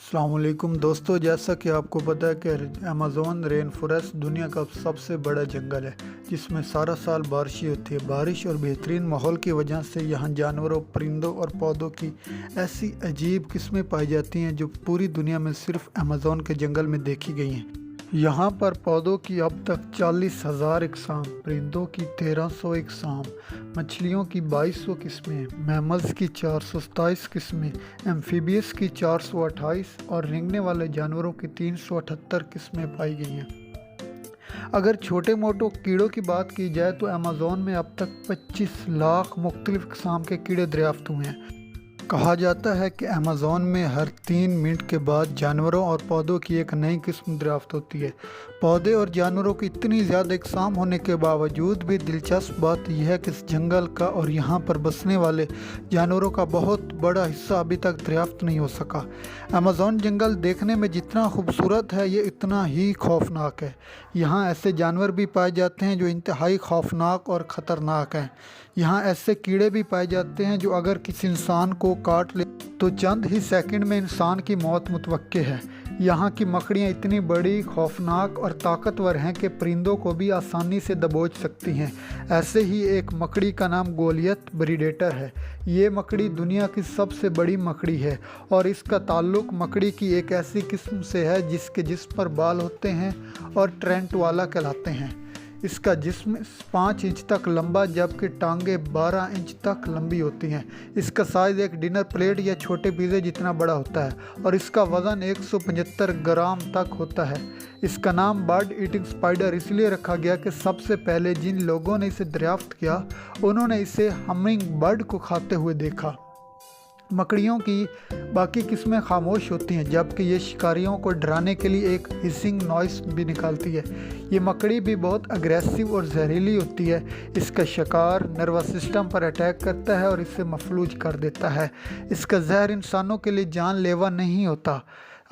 अस्सलाम वालेकुम दोस्तों, जैसा कि आपको पता है कि अमेज़न रेन फॉरेस्ट दुनिया का सबसे बड़ा जंगल है जिसमें सारा साल बारिश ही होती है। बारिश और बेहतरीन माहौल की वजह से यहाँ जानवरों, परिंदों और पौधों की ऐसी अजीब किस्में पाई जाती हैं जो पूरी दुनिया में सिर्फ अमेज़न के जंगल में देखी गई हैं। यहाँ पर पौधों की अब तक 40,000 इकसाम, परिंदों की 1300 इकसाम, मछलियों की 2200 किस्में, मैमल्स की 427 किस्में, एम्फीबियस की 428 और रेंगने वाले जानवरों की 378 किस्में पाई गई हैं। अगर छोटे मोटो कीड़ों की बात की जाए तो अमेज़न में अब तक 25 लाख मुख्तलिफ किस्म के कीड़े दरियाफ्त हुए हैं। कहा जाता है कि अमेज़न में हर 3 मिनट के बाद जानवरों और पौधों की एक नई किस्म दरियाफ्त होती है। पौधे और जानवरों की इतनी ज़्यादा इकसाम होने के बावजूद भी दिलचस्प बात यह है कि इस जंगल का और यहाँ पर बसने वाले जानवरों का बहुत बड़ा हिस्सा अभी तक दरियाफ्त नहीं हो सका। अमेज़न जंगल देखने में जितना खूबसूरत है ये इतना ही खौफनाक है। यहाँ ऐसे जानवर भी पाए जाते हैं जो इंतहाई खौफनाक और ख़तरनाक हैं। यहाँ ऐसे कीड़े भी पाए जाते हैं जो अगर किसी इंसान को काट ले तो चंद ही सेकंड में इंसान की मौत मुतवक्के है। यहाँ की मकड़ियाँ इतनी बड़ी, खौफनाक और ताकतवर हैं कि परिंदों को भी आसानी से दबोच सकती हैं। ऐसे ही एक मकड़ी का नाम गोलियत ब्रीडेटर है। ये मकड़ी दुनिया की सबसे बड़ी मकड़ी है और इसका ताल्लुक मकड़ी की एक ऐसी किस्म से है जिस पर बाल होते हैं और ट्रेंट वाला कहलाते हैं। इसका जिस्म 5 इंच तक लंबा जबकि टांगे 12 इंच तक लंबी होती हैं। इसका साइज़ एक डिनर प्लेट या छोटे पिज़्ज़े जितना बड़ा होता है और इसका वज़न 175 ग्राम तक होता है। इसका नाम बर्ड ईटिंग स्पाइडर इसलिए रखा गया कि सबसे पहले जिन लोगों ने इसे दरियाफ्त किया उन्होंने इसे हमिंग बर्ड को खाते हुए देखा। मकड़ियों की बाकी किस्में खामोश होती हैं जबकि ये शिकारियों को डराने के लिए एक हिसिंग नॉइस भी निकालती है। ये मकड़ी भी बहुत अग्रेसिव और जहरीली होती है। इसका शिकार नर्वस सिस्टम पर अटैक करता है और इसे मफलूज कर देता है। इसका जहर इंसानों के लिए जानलेवा नहीं होता।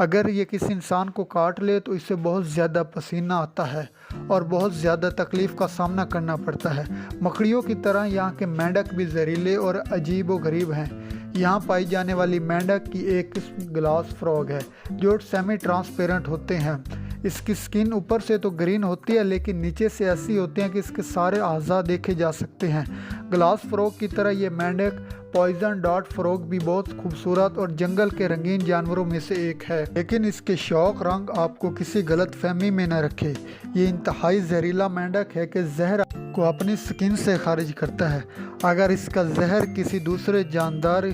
अगर ये किसी इंसान को काट ले तो इसे बहुत ज़्यादा पसीना आता है और बहुत ज़्यादा तकलीफ़ का सामना करना पड़ता है। मकड़ियों की तरह यहाँ के मेंढक भी जहरीले और अजीब व गरीब हैं। यहाँ पाई जाने वाली मेंढक की एक किस्म ग्लास फ्रॉग है जो सेमी ट्रांसपेरेंट होते हैं। इसकी स्किन ऊपर से तो ग्रीन होती है लेकिन नीचे से ऐसी होती है कि इसके सारे अज़ा देखे जा सकते हैं। ग्लास फ्रॉग की तरह ये मेंढक पॉइजन डॉट फ्रॉग भी बहुत खूबसूरत और जंगल के रंगीन जानवरों में से एक है, लेकिन इसके शौक रंग आपको किसी गलत फहमी में न रखे। ये इंतहाई जहरीला मेंढक है कि जहर को अपनी स्किन से खारिज करता है। अगर इसका जहर किसी दूसरे जानदार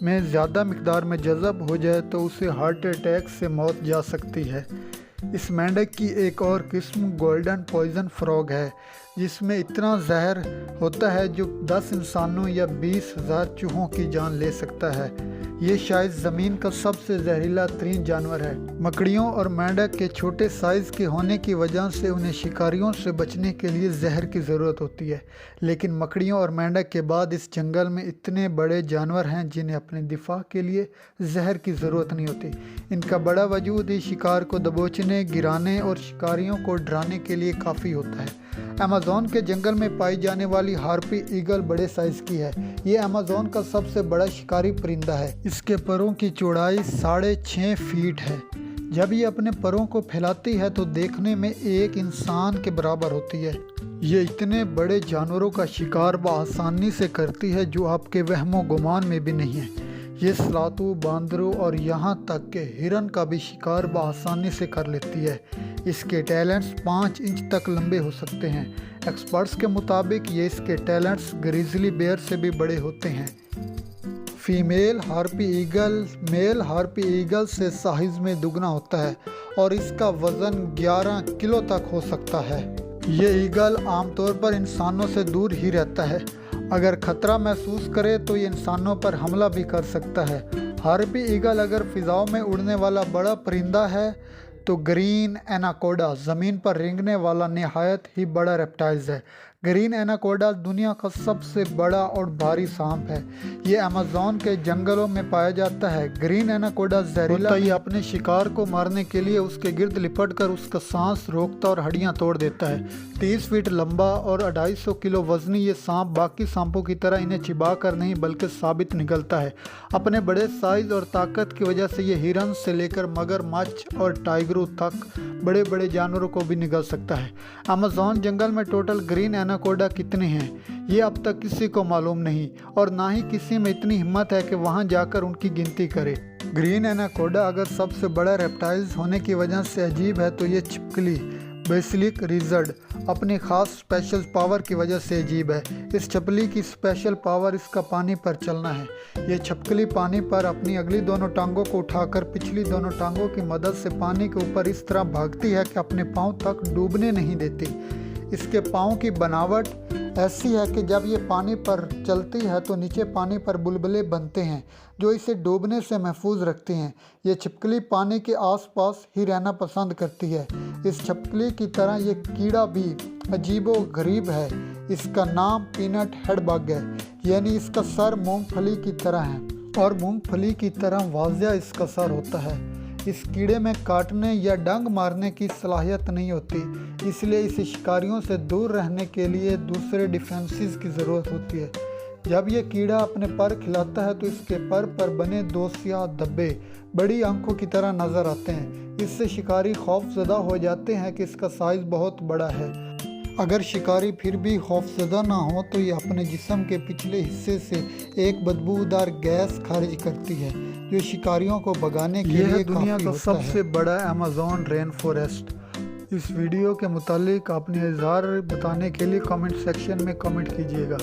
में ज़्यादा मिकदार में जज़ब हो जाए तो उसे हार्ट अटैक से मौत जा सकती है। इस मेंढक की एक और किस्म गोल्डन पॉइजन फ्रॉग है जिसमें इतना जहर होता है जो 10 इंसानों या 20,000 चूहों की जान ले सकता है। ये शायद ज़मीन का सबसे जहरीला तरीन जानवर है। मकड़ियों और मेंढक के छोटे साइज़ के होने की वजह से उन्हें शिकारियों से बचने के लिए जहर की ज़रूरत होती है, लेकिन मकड़ियों और मेंढक के बाद इस जंगल में इतने बड़े जानवर हैं जिन्हें अपने दिफा के लिए जहर की ज़रूरत नहीं होती। इनका बड़ा वजूद ही शिकार को दबोचने, गिराने और शिकारियों को डराने के लिए काफ़ी होता है। अमेज़न के जंगल में पाई जाने वाली हार्पी ईगल बड़े साइज़ की है। ये अमेज़न का सबसे बड़ा शिकारी परिंदा है। इसके परों की चौड़ाई 6.5 फीट है। जब ये अपने परों को फैलाती है तो देखने में एक इंसान के बराबर होती है। ये इतने बड़े जानवरों का शिकार बआसानी से करती है जो आपके वहमो गुमान में भी नहीं है। ये सलातू, बांदरों और यहाँ तक के हिरन का भी शिकार बआसानी से कर लेती है। इसके टैलेंट्स 5 इंच तक लंबे हो सकते हैं। एक्सपर्ट्स के मुताबिक ये इसके टैलेंट्स ग्रिजली बेयर से भी बड़े होते हैं। Female harpy eagle male harpy eagle से साइज में दुगना होता है और इसका वज़न 11 किलो तक हो सकता है। ये ईगल आमतौर पर इंसानों से दूर ही रहता है। अगर खतरा महसूस करे तो ये इंसानों पर हमला भी कर सकता है। हार्पी ईगल अगर फिजाओं में उड़ने वाला बड़ा परिंदा है तो ग्रीन एनाकोडा ज़मीन पर रेंगने वाला नहायत ही बड़ा रेप्टाइल्स है। ग्रीन एनाकोडा दुनिया का सबसे बड़ा और भारी सांप है। ये अमेज़न के जंगलों में पाया जाता है। ग्रीन एनाकोडा जहरीला ये अपने शिकार को मारने के लिए उसके गिर्द लिपटकर उसका सांस रोकता और हड्डियां तोड़ देता है। 30 फीट लंबा और 250 किलो वजनी ये सांप बाकी सांपों की तरह इन्हें चिबा कर नहीं बल्कि साबित निगलता है। अपने बड़े साइज और ताकत की वजह से ये हिरन से लेकर मगरमच्छ और टाइगरों तक बड़े बड़े जानवरों को भी निगल सकता है। अमेज़न जंगल में टोटल ग्रीन एनाकोडा कितने हैं ये अब तक किसी को मालूम नहीं और ना ही किसी में इतनी हिम्मत है कि वहां जाकर उनकी गिनती करे। ग्रीन एनाकोडा अगर सबसे बड़ा रेप्टाइल्स होने की वजह से अजीब है तो ये छिपकली बेसिलिक लिज़र्ड अपनी खास स्पेशल पावर की वजह से अजीब है। इस छिपकली की स्पेशल पावर इसका पानी पर चलना है। ये छिपकली पानी पर अपनी अगली दोनों टांगों को उठाकर पिछली दोनों टांगों की मदद से पानी के ऊपर इस तरह भागती है कि अपने पाँव तक डूबने नहीं देती। इसके पाँव की बनावट ऐसी है कि जब ये पानी पर चलती है तो नीचे पानी पर बुलबुले बनते हैं जो इसे डूबने से महफूज रखते हैं। ये छिपकली पानी के आसपास ही रहना पसंद करती है। इस छिपकली की तरह ये कीड़ा भी अजीबो गरीब है। इसका नाम पीनट हेड बग है, यानी इसका सर मूंगफली की तरह है और मूंगफली की तरह वाज़िया इसका सर होता है। इस कीड़े में काटने या डंक मारने की सलाहियत नहीं होती, इसलिए इसे शिकारियों से दूर रहने के लिए दूसरे डिफेंसेस की ज़रूरत होती है। जब यह कीड़ा अपने पर खिलाता है तो इसके पर बने दो सियाह धब्बे बड़ी आंखों की तरह नज़र आते हैं। इससे शिकारी खौफज़दा हो जाते हैं कि इसका साइज़ बहुत बड़ा है। अगर शिकारी फिर भी खौफज़दा ना हो तो ये अपने जिस्म के पिछले हिस्से से एक बदबूदार गैस खारिज करती है जो शिकारियों को भगाने के लिए दुनिया का सबसे बड़ा अमेज़न रेन फॉरेस्ट। इस वीडियो के मुतालिक अपने इज़हार बताने के लिए कमेंट सेक्शन में कमेंट कीजिएगा।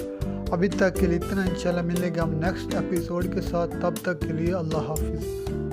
अभी तक के लिए इतना, इंशाल्लाह मिलेंगे हम नेक्स्ट एपिसोड के साथ। तब तक के लिए अल्लाह हाफिज़।